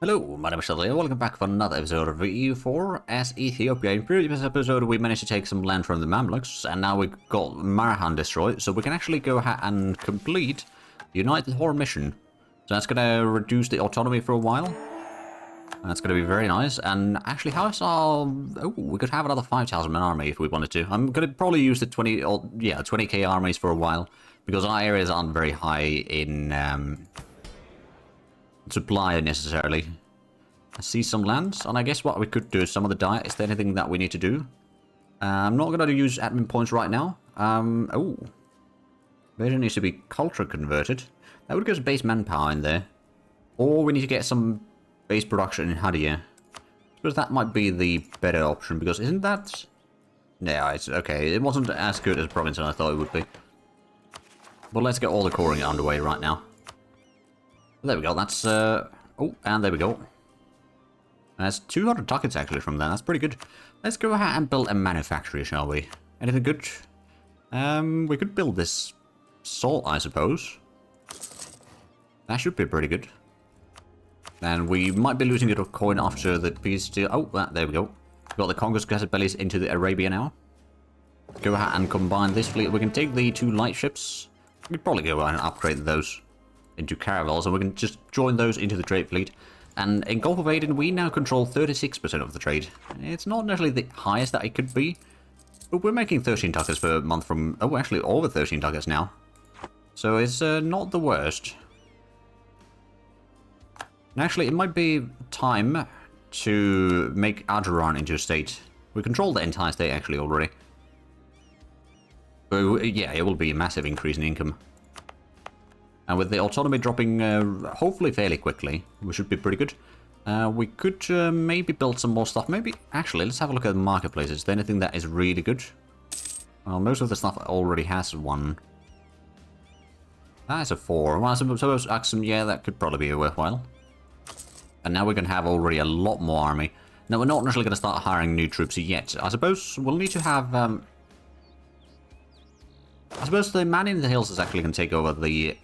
Hello, my name is Zhatelier. Welcome back for another episode of EU4 as Ethiopia. In previous episode, we managed to take some land from the Mamluks, and now we got Marahan destroyed, so we can actually go ahead and complete the United Horror mission. So that's gonna reduce the autonomy for a while. That's gonna be very nice. And actually, how's our... Oh, we could have another 5,000 man army if we wanted to. I'm gonna probably use the 20k armies for a while, because our areas aren't very high in... supply necessarily. I see some lands, and I guess what we could do is some of the diet. Is there anything that we need to do? I'm not going to use admin points right now. Oh. There needs to be culture converted. That would give us base manpower in there. Or we need to get some base production in Zhatelier. I suppose that might be the better option, because isn't that... Yeah, it's okay. It wasn't as good as province as I thought it would be. But let's get all the coring underway right now. There we go, that's, oh, and there we go. That's 200 ducats actually from that, that's pretty good. Let's go ahead and build a manufactory, shall we? Anything good? We could build this salt, I suppose. That should be pretty good. And we might be losing a bit of coin after the peace deal. Oh, there we go. We've got the Congo's Gazette Bellies into the Arabia now. Go ahead and combine this fleet. We can take the 2 light ships. We could probably go ahead and upgrade those into caravels, and we can just join those into the trade fleet. And in Gulf of Aden, we now control 36% of the trade. It's not necessarily the highest that it could be, but we're making 13 ducats per month from... Oh, actually, over 13 ducats now. So it's not the worst. And actually, it might be time to make Ajuran into a state. We control the entire state, actually, already. So, yeah, it will be a massive increase in income. And with the autonomy dropping hopefully fairly quickly, we should be pretty good. We could maybe build some more stuff. Maybe, actually, let's have a look at the marketplaces. Is there anything that is really good? Well, most of the stuff already has one. That is a 4. Well, I suppose Axum, yeah, that could probably be worthwhile. And now we can have already a lot more army. Now, we're not necessarily going to start hiring new troops yet. I suppose we'll need to have... I suppose the man in the hills is actually going to take over the...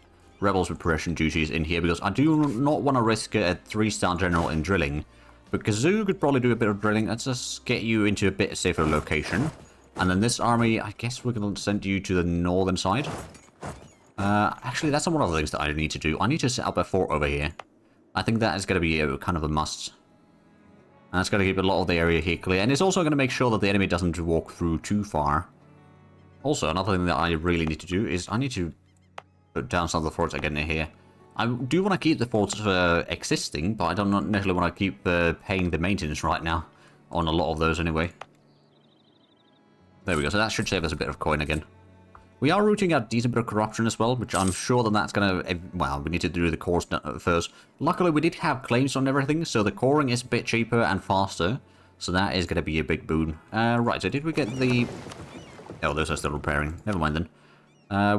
rebels with progression duties in here, because I do not want to risk a 3-star general in drilling. But Kazoo could probably do a bit of drilling. Let's just get you into a bit safer location. And then this army, I guess we're going to send you to the northern side. Actually, that's one of the things that I need to do. I need to set up a fort over here. I think that is going to be kind of a must. And that's going to keep a lot of the area here clear. And it's also going to make sure that the enemy doesn't walk through too far. Also, another thing that I really need to do is I need to put down some of the forts again in here. I do want to keep the forts existing, but I don't necessarily want to keep paying the maintenance right now on a lot of those anyway. There we go, so that should save us a bit of coin again. We are rooting out a decent bit of corruption as well, which I'm sure that that's going to... Well, we need to do the cores first. Luckily, we did have claims on everything, so the coring is a bit cheaper and faster. So that is going to be a big boon. Right, so did we get the... Oh, those are still repairing. Never mind then.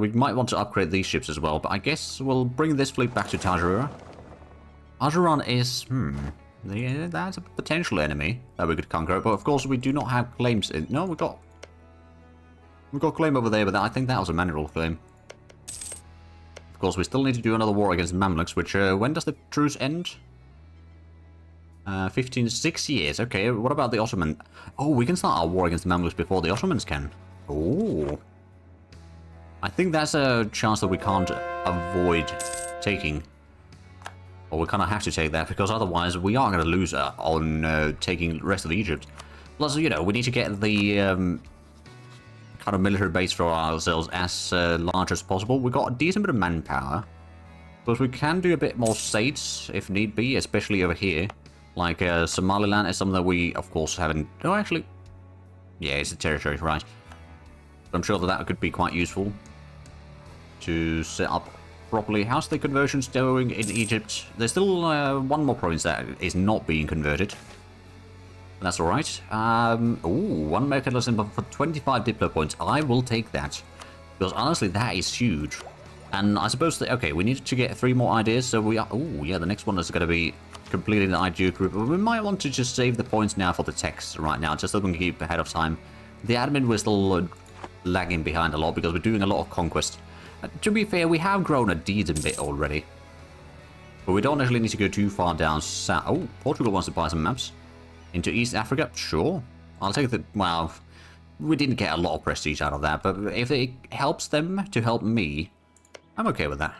We might want to upgrade these ships as well, but I guess we'll bring this fleet back to Tajura. Ajuran is... Yeah, that's a potential enemy that we could conquer, but of course we do not have claims in... No, we've got a claim over there, but I think that was a manual claim. Of course, we still need to do another war against Mamluks, which, when does the truce end? 6 years. Okay, what about the Ottoman? Oh, we can start our war against the Mamluks before the Ottomans can. Oh. I think that's a chance that we can't avoid taking. Or we kind of have to take that, because otherwise we are going to lose on taking the rest of Egypt. Plus, you know, we need to get the... kind of military base for ourselves as large as possible. We've got a decent bit of manpower, but we can do a bit more states if need be, especially over here. Like Somaliland is something that we, of course, haven't... No, actually... Yeah, it's a territory, right. I'm sure that that could be quite useful to set up properly. How's the conversions going in Egypt? There's still one more province that is not being converted. That's alright. Ooh, 1 mechanism for 25 Diplo points. I will take that. Because honestly, that is huge. And I suppose that, okay, we need to get 3 more ideas, so we are... Ooh, yeah, the next one is going to be completing the idea group. We might want to just save the points now for the text right now, just so we can keep ahead of time. The admin, we're still lagging behind a lot because we're doing a lot of conquest. To be fair, we have grown a decent bit already. But we don't actually need to go too far down south. Oh, Portugal wants to buy some maps. Into East Africa? Sure. I'll take the... Well, we didn't get a lot of prestige out of that, but if it helps them to help me, I'm okay with that.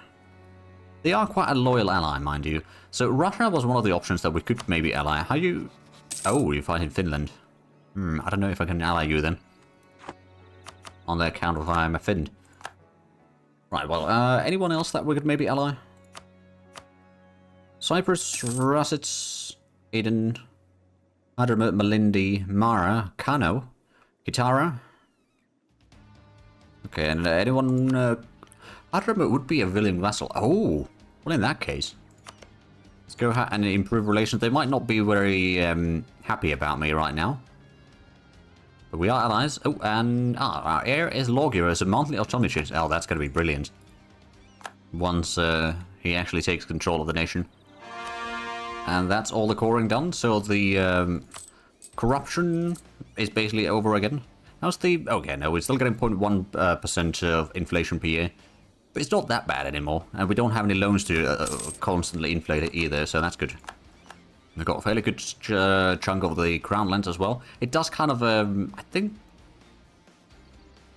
They are quite a loyal ally, mind you. So Russia was one of the options that we could maybe ally. How you... Oh, you fight in Finland. I don't know if I can ally you then. On the account of I'm a Finn. Right, well, anyone else that we could maybe ally? Cyprus, Russets, Aden, Hadramut, Malindi, Mara, Kano, Kitara. Okay, and anyone... Hadramut would be a willing vassal. Oh, well in that case. Let's go ahead and improve relations. They might not be very happy about me right now. But we are allies. Oh, and our heir is lawgiver as a monthly autonomy shift. Oh, that's going to be brilliant. Once he actually takes control of the nation. And that's all the coring done. So the corruption is basically over again. How's the... Okay, no, we're still getting 0.1% of inflation per year. But it's not that bad anymore. And we don't have any loans to constantly inflate it either, so that's good. We've got a fairly good chunk of the crown lands as well. It does kind of, I think...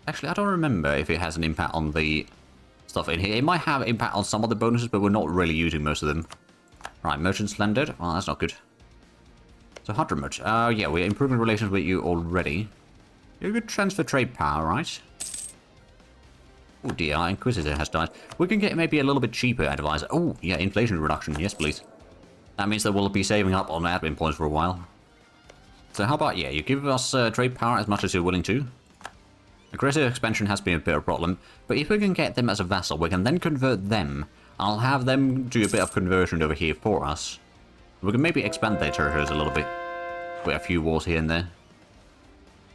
Actually, I don't remember if it has an impact on the stuff in here. It might have impact on some of the bonuses, but we're not really using most of them. Right, merchants landed. Well, that's not good. So, Hadramut. Yeah, we're improving relations with you already. You're a good transfer trade power, right? Oh dear, our Inquisitor has died. We can get maybe a little bit cheaper advisor. Oh, yeah, inflation reduction. Yes, please. That means that we'll be saving up on admin points for a while. So how about, yeah, you give us trade power as much as you're willing to. Aggressive expansion has been a bit of a problem, but if we can get them as a vassal, we can then convert them. I'll have them do a bit of conversion over here for us. We can maybe expand their territories a little bit. With a few wars here and there.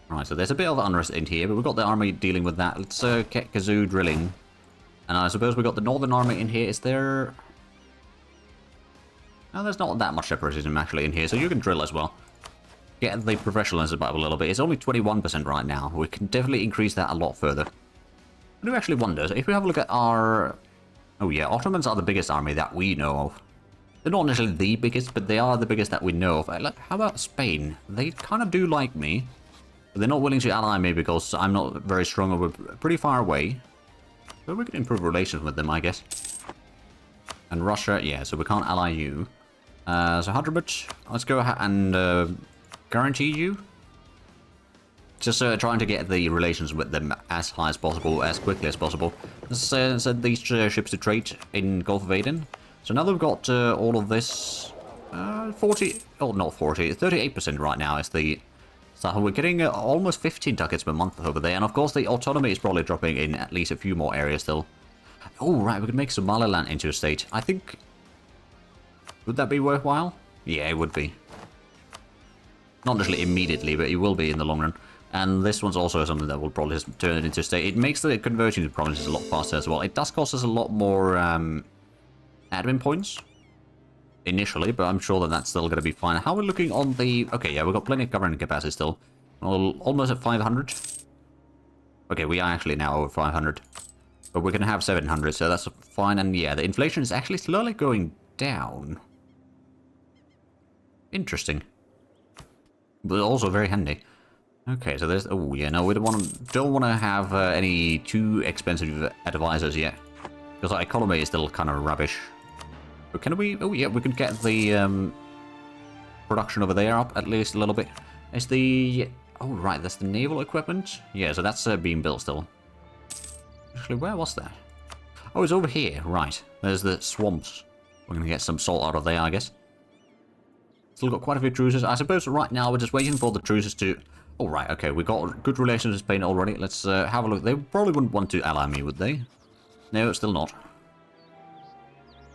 Right, so there's a bit of unrest in here, but we've got the army dealing with that. Let's get Kazoo drilling. And I suppose we've got the northern army in here. Is there... No, there's not that much separatism actually in here, so you can drill as well. Get the professionalism up a little bit. It's only 21% right now. We can definitely increase that a lot further. I do actually wonder, if we have a look at our... Oh yeah, Ottomans are the biggest army that we know of. They're not necessarily the biggest, but they are the biggest that we know of. Like, how about Spain? They kind of do like me. But they're not willing to ally me because I'm not very strong or we're pretty far away. But we can improve relations with them, I guess. And Russia, yeah, so we can't ally you. So Hadramut, let's go ahead and guarantee you. Just trying to get the relations with them as high as possible, as quickly as possible. Let's send these ships to trade in Gulf of Aden. So now that we've got all of this, 40, oh not 40, 38% right now is the stuff. We're getting almost 15 ducats per month over there. And of course the autonomy is probably dropping in at least a few more areas still. Oh right, we could make Somaliland into a state. I think, would that be worthwhile? Yeah, it would be. Not necessarily immediately, but it will be in the long run. And this one's also something that will probably just turn it into a state. It makes the conversion to provinces a lot faster as well. It does cost us a lot more admin points initially, but I'm sure that that's still going to be fine. How are we looking on the... Okay, yeah, we've got plenty of governing capacity still. Well, almost at 500. Okay, we are actually now over 500. But we're going to have 700, so that's fine. And yeah, the inflation is actually slowly going down. Interesting. But also very handy. Okay, so there's... Oh, yeah, no, we don't want to have any too expensive advisors yet. Because our economy is still kind of rubbish. But can we... Oh, yeah, we can get the production over there up at least a little bit. Is the... Oh, right, that's the naval equipment. Yeah, so that's being built still. Actually, where was that? Oh, it's over here. Right. There's the swamps. We're going to get some salt out of there, I guess. Still got quite a few truces. I suppose right now we're just waiting for the truces to... Oh, right, okay. We've got good relations with Spain already. Let's have a look. They probably wouldn't want to ally me, would they? No, still not.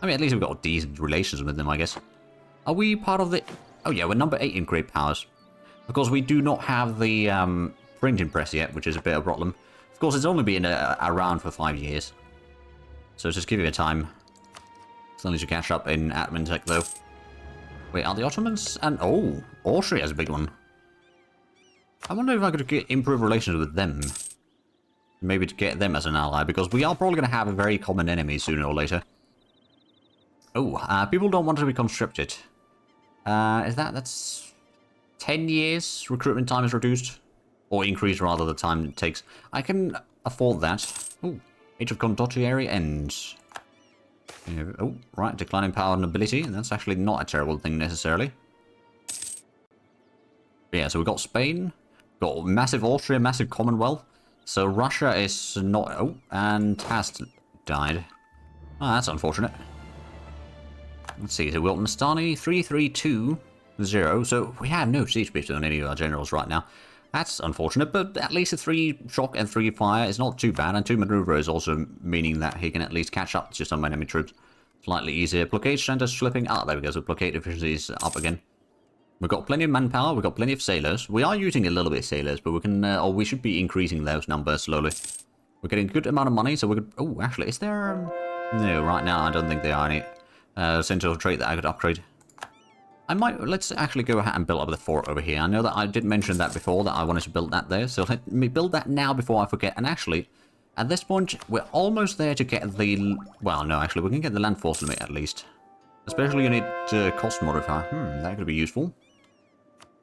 I mean, at least we've got decent relations with them, I guess. Are we part of the... Oh, yeah, we're number 8 in great powers. Of course, we do not have the printing press yet, which is a bit of a problem. Of course, it's only been around for 5 years. So just give it a time. Still need to catch up in admin tech, though. Wait, are the Ottomans... And... Oh, Austria has a big one. I wonder if I could improve relations with them. Maybe to get them as an ally, because we are probably going to have a very common enemy sooner or later. Oh, people don't want to be conscripted. That's 10 years recruitment time is reduced? Or increased, rather, the time it takes. I can afford that. Oh, Age of Constantinople ends. Oh, right, declining power and ability. That's actually not a terrible thing, necessarily. Yeah, so we've got Spain, got massive Austria, massive Commonwealth. So Russia is not... Oh, and has died. Oh, that's unfortunate. Let's see, so Wiltonstani, 332-0. So we have no siege boost on any of our generals right now. That's unfortunate, but at least a 3 shock and 3 fire is not too bad. And 2 maneuver is also meaning that he can at least catch up to some enemy troops. Slightly easier. Blockade strength is slipping. Ah, there we go. So blockade efficiency is up again. We've got plenty of manpower, we've got plenty of sailors. We are using a little bit of sailors, but we can, or we should be increasing those numbers slowly. We're getting a good amount of money, so we could... Oh, actually, is there... No, right now I don't think there are any central trait that I could upgrade. I might... Let's actually go ahead and build up the fort over here. I know that I did mention that before, that I wanted to build that there, so let me build that now before I forget. And actually, at this point, we're almost there to get the... Well, no, actually, we can get the land force limit at least. Especially you need cost modifier. That could be useful.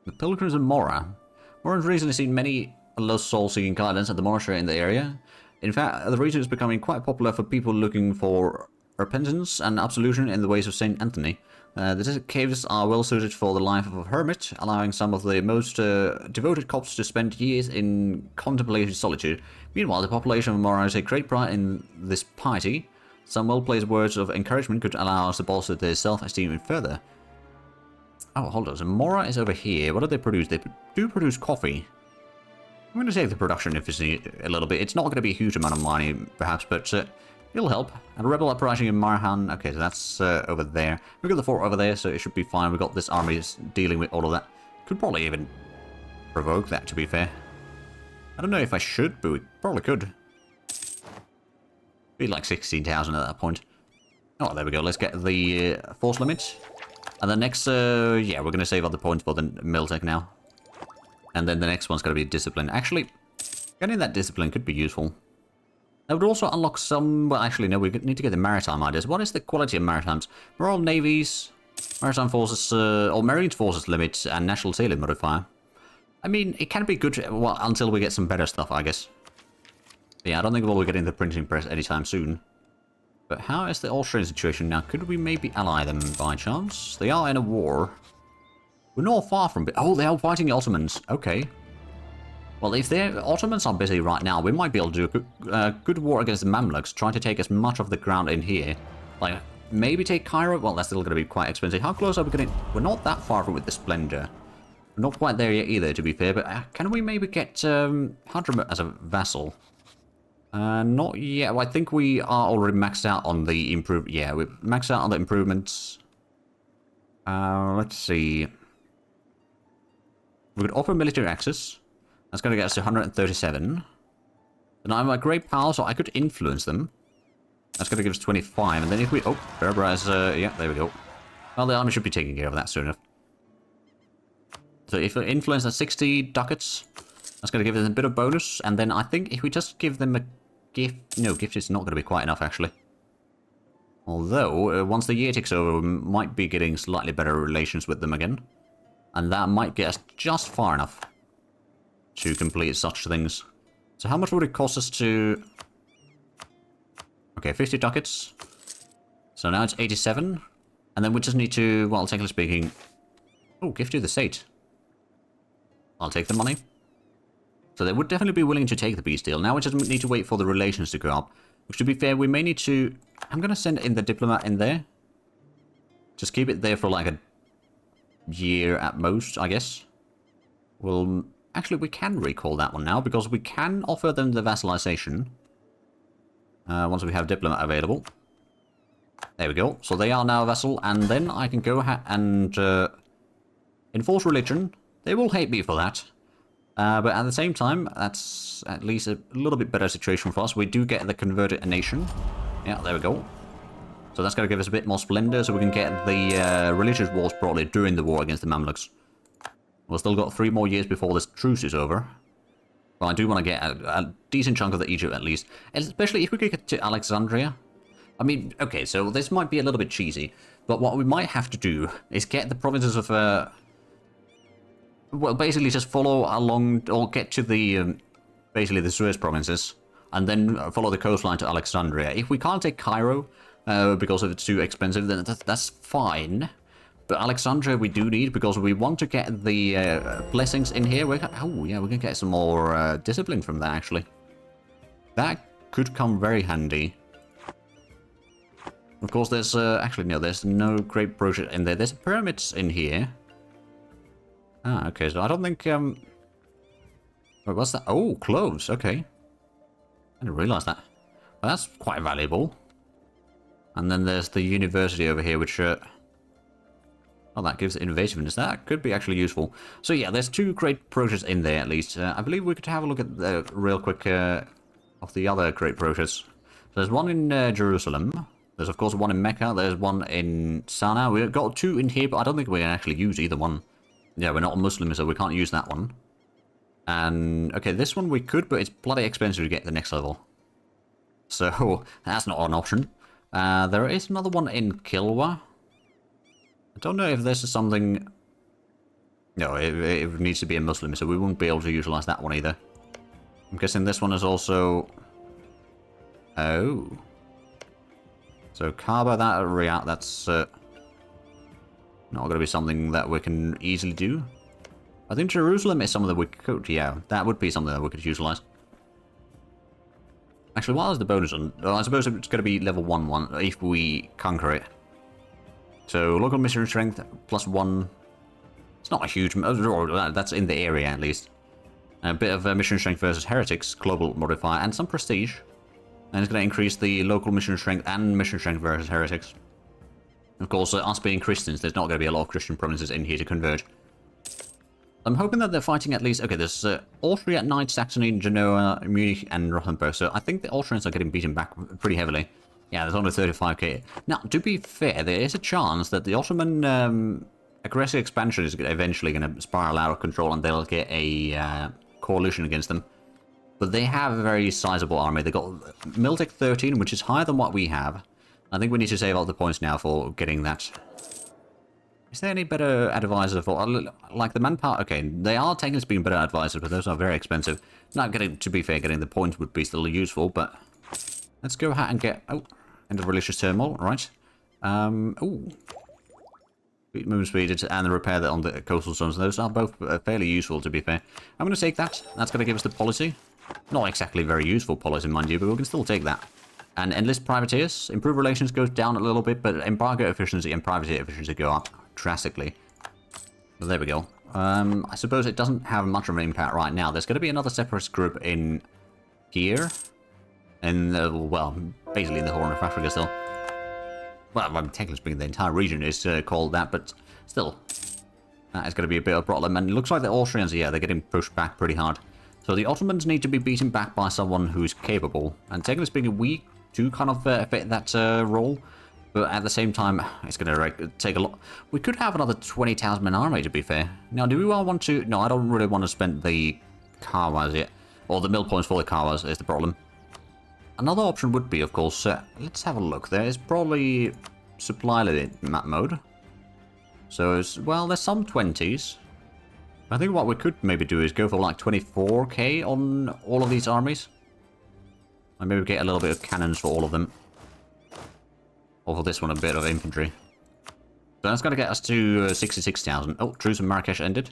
The Pilgrims of Mora. Mora's recently seen many lost soul-seeking guidance at the monastery in the area. In fact, the region is becoming quite popular for people looking for repentance and absolution in the ways of Saint Anthony. The desert caves are well suited for the life of a hermit, allowing some of the most devoted Copts to spend years in contemplative solitude. Meanwhile, the population of Mora take great pride in this piety. Some well-placed words of encouragement could allow us to bolster their self-esteem even further. Oh, hold on. So Mora is over here. What do they produce? They do produce coffee. I'm going to take the production efficiency a little bit. It's not going to be a huge amount of money, perhaps, but it'll help. And rebel uprising in Marhan. Okay, so that's over there. We've got the fort over there, so it should be fine. We've got this army dealing with all of that. Could probably even provoke that, to be fair. I don't know if I should, but we probably could. Be like 16,000 at that point. Oh, there we go. Let's get the force limit. And the next, yeah, we're going to save other points for the Miltech now. And then the next one's going to be discipline. Actually, getting that discipline could be useful. That would also unlock some... Well, actually, no, we need to get the maritime ideas. What is the quality of maritimes? Royal Navies, Maritime Forces, or Marine Forces limit, and National Sailing modifier. I mean, it can be good, well, until we get some better stuff, I guess. Yeah, I don't think we'll be getting the printing press anytime soon. But how is the Austrian situation now? Could we maybe ally them by chance? They are in a war. We're not far from... Oh, they are fighting the Ottomans. Okay. Well, if the Ottomans are busy right now, we might be able to do a good war against the Mamluks, trying to take as much of the ground in here. Like, maybe take Cairo? Well, that's still going to be quite expensive. How close are we getting? We're not that far from with the Splendor. We're not quite there yet either, to be fair, but can we maybe get Hadramut as a vassal? Not yet. Well, I think we are already maxed out on the Yeah, we've maxed out on the improvements. Let's see. We could offer military access. That's going to get us to 137. And I'm a great pal, so I could influence them. That's going to give us 25. And then if we... Oh, Berbera's... yeah, there we go. Well, the army should be taking care of that soon enough. So if we influence at 60 ducats, that's going to give them a bit of bonus. And then I think if we just give them a gift... No, gift is not going to be quite enough, actually. Although, once the year ticks over, we might be getting slightly better relations with them again. And that might get us just far enough to complete such things. So how much would it cost us to... Okay, 50 ducats. So now it's 87. And then we just need to, well, technically speaking... Oh, gift you the state. I'll take the money. So they would definitely be willing to take the peace deal. Now we just need to wait for the relations to go up. Which, to be fair, we may need to... I'm going to send in the diplomat in there. Just keep it there for like a year at most, I guess. Well, actually, we can recall that one now, because we can offer them the vassalization. Once we have diplomat available. There we go. So they are now a vassal, and then I can go ahead and enforce religion. They will hate me for that. But at the same time, that's at least a little bit better situation for us. We do get the converted nation. Yeah, there we go. So that's going to give us a bit more splendor, so we can get the religious wars probably during the war against the Mamluks. We've still got 3 more years before this truce is over. Well, I do want to get a decent chunk of the Egypt at least. Especially if we could get to Alexandria. I mean, okay, so this might be a little bit cheesy, but what we might have to do is get the provinces of, well, basically just follow along, or get to the, basically the Suez provinces, and then follow the coastline to Alexandria. If we can't take Cairo, because if it's too expensive, then that's fine. But Alexandria we do need, because we want to get the blessings in here. Oh, yeah, we can get some more discipline from that, actually. That could come very handy. Of course, there's, actually, no, there's no great project in there. There's pyramids in here. Ah, okay, so I don't think, wait, what's that? Oh, cloves, okay. I didn't realize that. Well, that's quite valuable. And then there's the university over here, which, oh, that gives invasiveness. That could be actually useful. So yeah, there's 2 great projects in there, at least. I believe we could have a look at the real quick, of the other great projects. So there's one in Jerusalem. There's, of course, one in Mecca. There's one in Sana'a. We've got 2 in here, but I don't think we can actually use either one. Yeah, we're not a Muslim, so we can't use that one. And, okay, this one we could, but it's bloody expensive to get the next level. So, that's not an option. There is another one in Kilwa. I don't know if this is something... No, it needs to be a Muslim, so we won't be able to utilize that one either. I'm guessing this one is also... Oh. So Kaaba, that's not going to be something that we can easily do. I think Jerusalem is something that we could, yeah, that would be something that we could utilize. Actually, what is the bonus on? I suppose it's going to be level 1 if we conquer it. So local mission strength +1. It's not a huge, that's in the area at least. A bit of mission strength versus heretics, global modifier, and some prestige. And it's going to increase the local mission strength and mission strength versus heretics. Of course, us being Christians, there's not going to be a lot of Christian provinces in here to convert. I'm hoping that they're fighting at least... Okay, there's Austria, Knight, Saxony, Genoa, Munich, and Rothenburg. So I think the Austrians are getting beaten back pretty heavily. Yeah, there's only 35k. Now, to be fair, there is a chance that the Ottoman aggressive expansion is eventually going to spiral out of control and they'll get a coalition against them. But they have a very sizable army. They've got Miltech 13, which is higher than what we have. I think we need to save all the points now for getting that. Is there any better advisor for... Like the manpower... Okay, they are technically speaking better advisors, but those are very expensive. Not getting... To be fair, getting the points would be still useful, but... Let's go ahead and get... Oh, end of religious turmoil, right. Ooh. Moon speed and the repair that on the coastal zones. Those are both fairly useful, to be fair. I'm going to take that. That's going to give us the policy. Not exactly very useful policy, mind you, but we can still take that. And enlist privateers. Improved relations goes down a little bit, but embargo efficiency and privateer efficiency go up drastically. But there we go. I suppose it doesn't have much of an impact right now. There's going to be another separatist group in here. And, well, basically in the Horn of Africa still. Well, technically speaking, the entire region is called that, but still. That is going to be a bit of a problem. And it looks like the Austrians, yeah, they're getting pushed back pretty hard. So the Ottomans need to be beaten back by someone who's capable. And technically speaking, we do kind of fit that role. But at the same time, it's going to take a lot. We could have another 20,000 man army, to be fair. Now, do we want to... No, I don't really want to spend the Kawas yet. Or the mill points for the Kawas is the problem. Another option would be, of course, let's have a look. There is probably supply limit map mode. So, well, there's some 20s. I think what we could maybe do is go for like 24k on all of these armies. And maybe get a little bit of cannons for all of them. Or for this one, a bit of infantry. So that's going to get us to 66,000. Oh, truce in Marrakesh ended.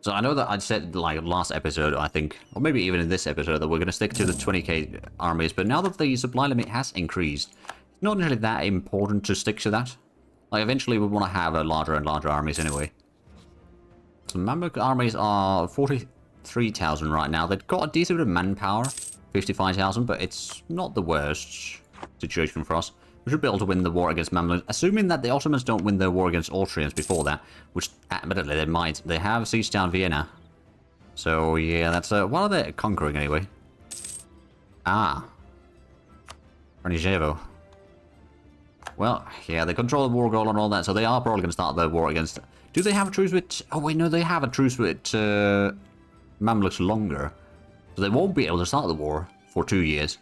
So I know that I said, like, last episode, I think, or maybe even in this episode, that we're going to stick to the 20k armies. But now that the supply limit has increased, it's not really that important to stick to that. Like, eventually we want to have a larger and larger armies anyway. So Mamluk armies are 43,000 right now. They've got a decent bit of manpower, 55,000, but it's not the worst situation for us. We should be able to win the war against Mamluks, assuming that the Ottomans don't win their war against Austrians before that, which admittedly they might. They have sieged down Vienna. So yeah, that's what are they conquering anyway? Ah. Branijevo. Well, yeah, they control the war goal and all that, so they are probably going to start their war against... Do they have a truce with... Oh wait, no, they have a truce with Mamluks longer. So they won't be able to start the war for 2 years.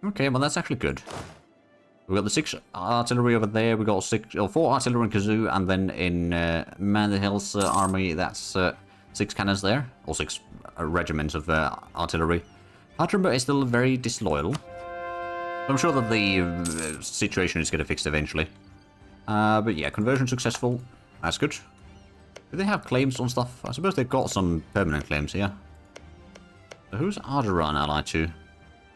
Okay, well that's actually good. We've got the 6 artillery over there, we've got 4 artillery in Kazoo, and then in Man the Hill's army, that's 6 cannons there, or 6 regiments of artillery. Hatrimba is still very disloyal. I'm sure that the situation is going to fix eventually. But yeah, conversion successful. That's good. Do they have claims on stuff? I suppose they've got some permanent claims here. So who's Ardaran allied to?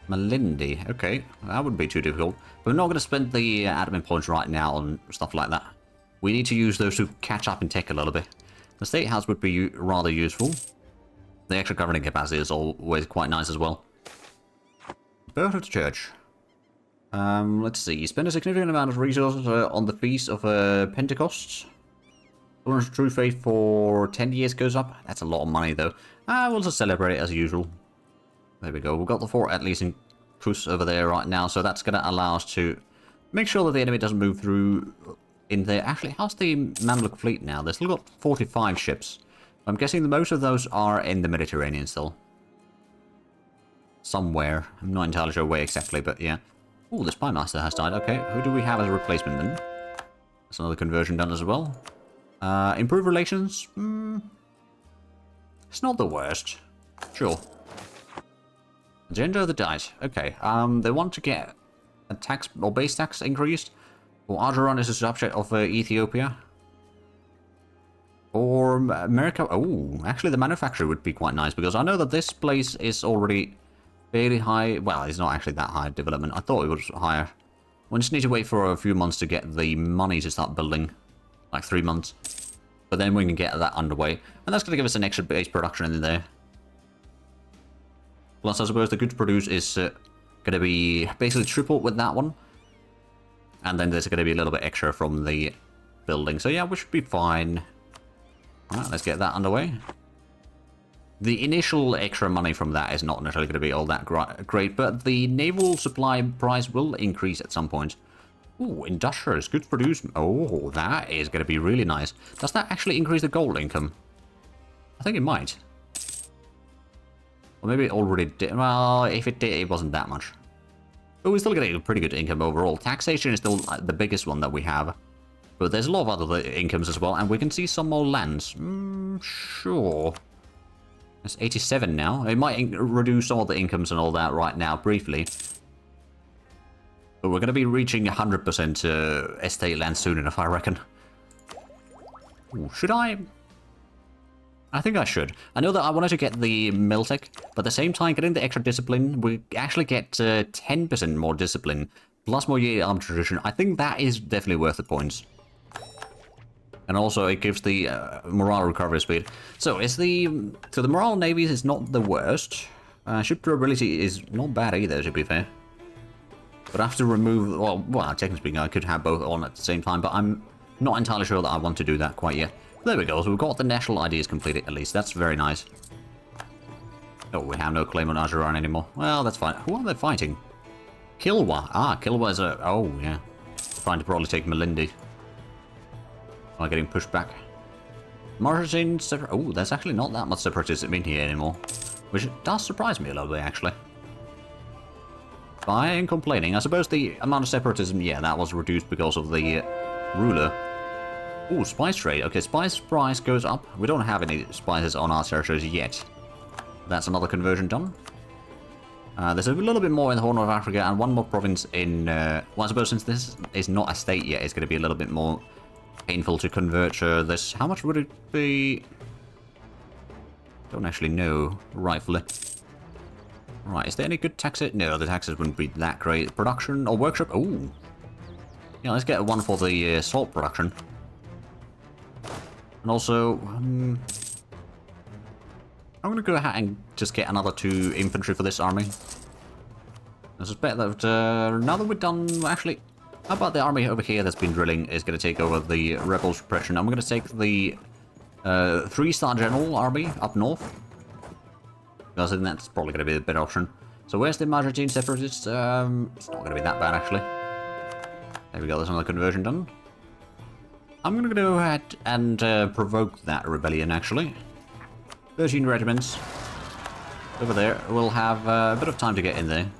Malindi. Okay, that wouldn't be too difficult. But we're not going to spend the admin points right now on stuff like that. We need to use those to catch up in tech a little bit. The State House would be rather useful. The extra governing capacity is always quite nice as well. Birth of the Church. Let's see. Spend a significant amount of resources on the Feast of Pentecost. Tolerance of True Faith for 10 years goes up. That's a lot of money, though. We'll just celebrate it as usual. There we go. We've got the fort at least in Kus over there right now, so that's going to allow us to make sure that the enemy doesn't move through in there. Actually, how's the Mamluk fleet now? They've still got 45 ships. I'm guessing most of those are in the Mediterranean still. Somewhere. I'm not entirely sure where exactly, but yeah. Oh, the Spy Master has died. Okay, who do we have as a replacement then? That's another conversion done as well. Improve relations? It's not the worst. Sure. Agenda of the Dice. Okay, they want to get a tax or base tax increased. Or Ardaran is a subject of Ethiopia. Or America. Oh, actually the manufacturer would be quite nice, because I know that this place is already fairly high. Well, it's not actually that high development. I thought it was higher. We just need to wait for a few months to get the money to start building. Like 3 months. But then we can get that underway. And that's going to give us an extra base production in there. Plus, I suppose the goods produced is going to be basically triple with that one. And then there's going to be a little bit extra from the building. So yeah, we should be fine. Alright, let's get that underway. The initial extra money from that is not necessarily going to be all that great, but the naval supply price will increase at some point. Ooh, industrials, goods produced. Oh, that is going to be really nice. Does that actually increase the gold income? I think it might. Or maybe it already did. Well, if it did, it wasn't that much. But we're still getting a pretty good income overall. Taxation is still the biggest one that we have. But there's a lot of other incomes as well, and we can see some more lands. Sure. That's 87 now. It might reduce some of the incomes and all that right now, briefly. But we're going to be reaching 100% estate land soon enough, I reckon. Ooh, should I? I think I should. I know that I wanted to get the Miltech, but at the same time, getting the extra discipline, we actually get 10% more discipline, plus more yearly armed tradition. I think that is definitely worth the points. And also, it gives the morale recovery speed. So, the morale navies is not the worst. Ship durability is not bad either, to be fair. But I have to remove... Well, technically speaking, I could have both on at the same time, but I'm not entirely sure that I want to do that quite yet. There we go, so we've got the national ideas completed at least. That's very nice. Oh, we have no claim on Ajuran anymore. Well, that's fine. Who are they fighting? Kilwa. Ah, Kilwa is a... Oh, yeah. Trying to probably take Malindi. By getting pushed back. Martin... Oh, there's actually not that much separatism in here anymore. Which does surprise me a little bit, actually. I ain't complaining. I suppose the amount of separatism, yeah, that was reduced because of the ruler. Ooh, spice trade. Okay, spice price goes up. We don't have any spices on our territories yet. That's another conversion done. There's a little bit more in the Horn of Africa and one more province in... well, I suppose since this is not a state yet, it's going to be a little bit more painful to convert this. How much would it be? Don't actually know, rightfully. Right, is there any good taxes? No, the taxes wouldn't be that great. Production or workshop? Ooh. Yeah, let's get one for the salt production. And also, I'm going to go ahead and just get another 2 infantry for this army. I suspect that now that we're done, actually, how about the army over here that's been drilling is going to take over the rebel suppression. I'm going to take the 3-star general army up north. Because I think that's probably going to be the better option. So where's the Majertine separatists? It's not going to be that bad, actually. There we go, there's another conversion done. I'm going to go ahead and provoke that rebellion, actually. 13 regiments. Over there. We'll have a bit of time to get in there.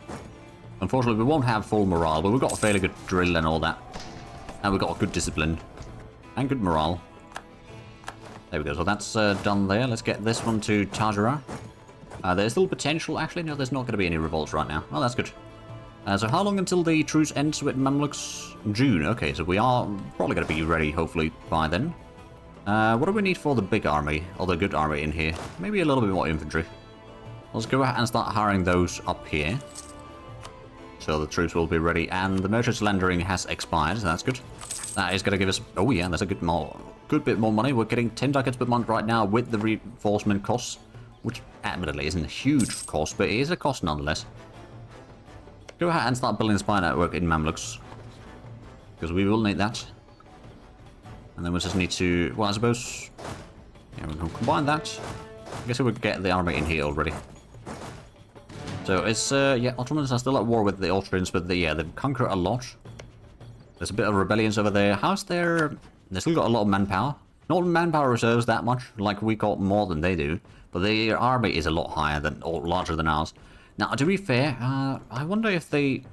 Unfortunately, we won't have full morale, but we've got a fairly good drill and all that. And we've got a good discipline. And good morale. There we go, so that's done there. Let's get this one to Tajara. There's still potential. Actually, no, there's not going to be any revolts right now. Oh, that's good. So how long until the truce ends with Mamluks? June. Okay, so we are probably going to be ready, hopefully, by then. What do we need for the big army, or the good army in here? Maybe a little bit more infantry. Let's go ahead and start hiring those up here. So the troops will be ready, and the merchant's landering has expired, so that's good. That is going to give us... Oh yeah, that's a good bit more money. We're getting 10 ducats per month right now with the reinforcement costs, which admittedly isn't a huge cost, but it is a cost nonetheless. Go ahead and start building a spy network in Mamluks, because we will need that. And then we just need to... Well, I suppose... Yeah, we can combine that. I guess we would get the army in here already. So it's, yeah, Ottomans are still at war with the Austrians, but yeah, they've conquered a lot. There's a bit of rebellions over there. How's their... They still got a lot of manpower. Not manpower reserves that much, like we got more than they do. But their army is a lot higher than, or larger than ours. Now, to be fair, I wonder if they...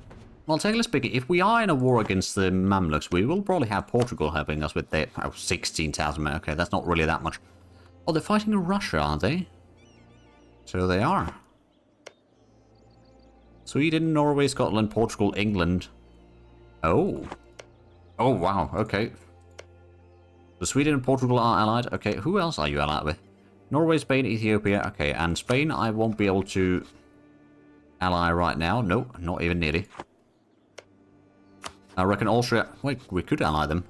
Well, technically speaking, if we are in a war against the Mamluks, we will probably have Portugal helping us with their... Oh, 16,000 men. Okay, that's not really that much. Oh, they're fighting Russia, aren't they? So they are. Sweden, Norway, Scotland, Portugal, England. Oh. Oh, wow. Okay. So Sweden and Portugal are allied. Okay, who else are you allied with? Norway, Spain, Ethiopia. Okay, and Spain I won't be able to ally right now. No, not even nearly. I reckon Austria... Wait, we could ally them.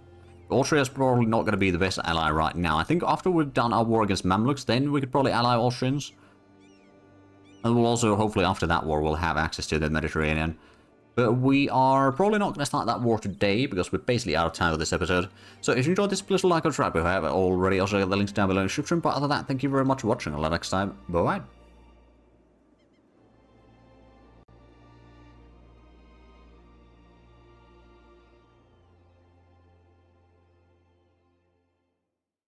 Austria's probably not going to be the best ally right now. I think after we've done our war against Mamluks, then we could probably ally Austrians. And we'll also, hopefully after that war, we'll have access to the Mediterranean. But we are probably not going to start that war today, because we're basically out of time with this episode. So if you enjoyed this, please like or subscribe if you haven't already. Also, get the links down below in the description. But other than that, thank you very much for watching. Until next time, bye-bye.